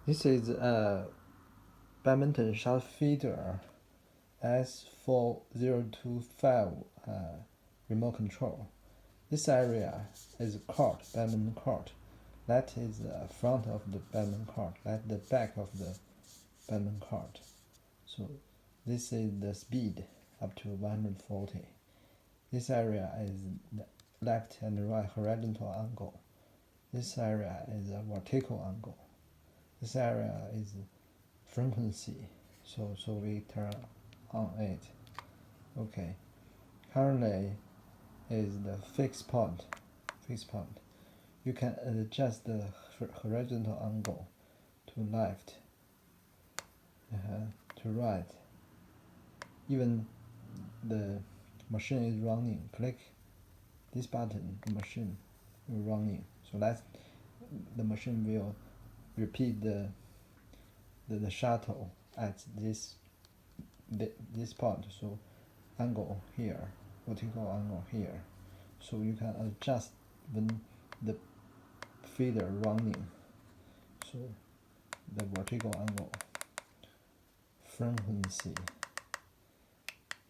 This is a badminton shot feeder S4025 remote control. This area is court, badminton court. That is the front of the badminton court. That's the back of the badminton court. So this is the speed up to 140. This area is the left and right horizontal angle. This area is a vertical angle. This area is frequency. So we turn on it. Okay. Currently is the fixed point. You can adjust the horizontal angle to left, to right. Even the machine is running. Click this button, the machine is running. So that's the machine will repeat the shuttle at this point. So angle here, vertical angle here. So you can adjust when the feeder running. So the vertical angle, frequency,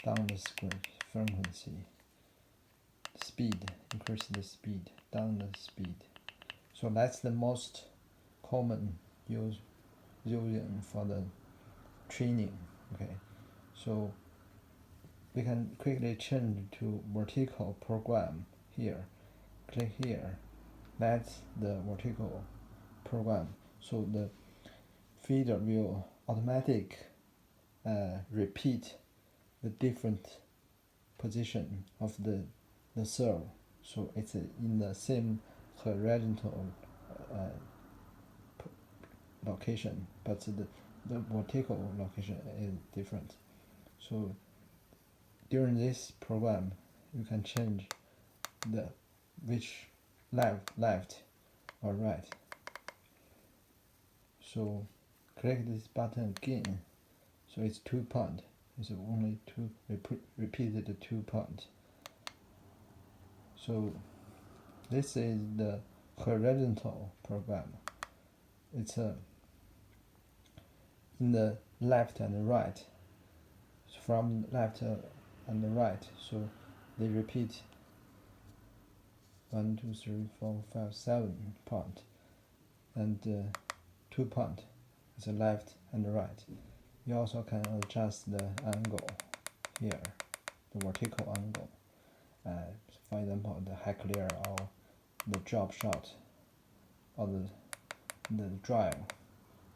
down the screen, frequency, speed, increase the speed, down the speed. So that's the most common using for the training. Okay, so we can quickly change to vertical program here. Click here. That's the vertical program. So the feeder will automatic repeat the different position of the serve. So it's in the same horizontal location, but the vertical location is different. So during this program, you can change the which left or right. So click this button again. So it's 2 point. It's only two repeated 2 point. So this is the horizontal program. It's in the left and right. So from left and the right. So they repeat 1, 2, 3, 4, 5, 7 point, and 2 point is the left and the right. You also can adjust the angle here, the vertical angle. For example, the high clear or the drop shot or the drive.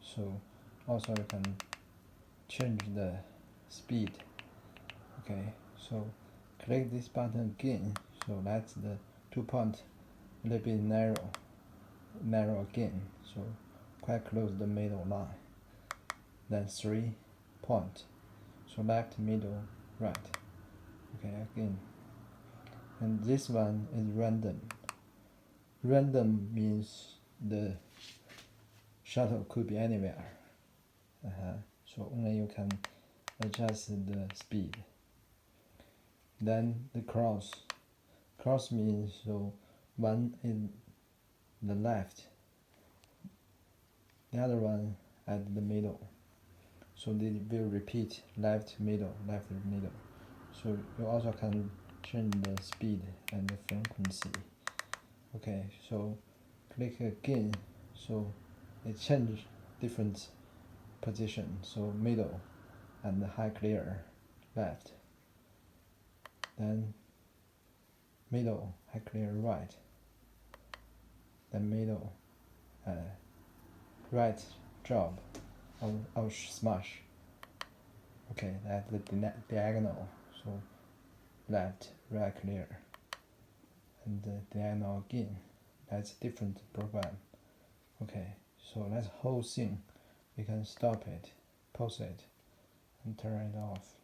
So also you can change the speed. Okay, so click this button again. So that's the 2 point, a little bit narrow again. So quite close the middle line. Then 3 point. So left, middle, right. Okay, again. And this one is random. Random means the shuttle could be anywhere. So only you can adjust the speed. Then the cross. Cross means so one in the left, the other one at the middle. So they will repeat left, middle, left, middle. So you also can change the speed and the frequency. Okay, so click again. So it changes different position. So middle and the high clear left. Then middle, high clear right. Then middle, right drop or smash. Okay, that's the diagonal. So left, right clear, and the diagonal again. That's a different program. Okay, so that's whole thing. We can stop it, pause it, and turn it off.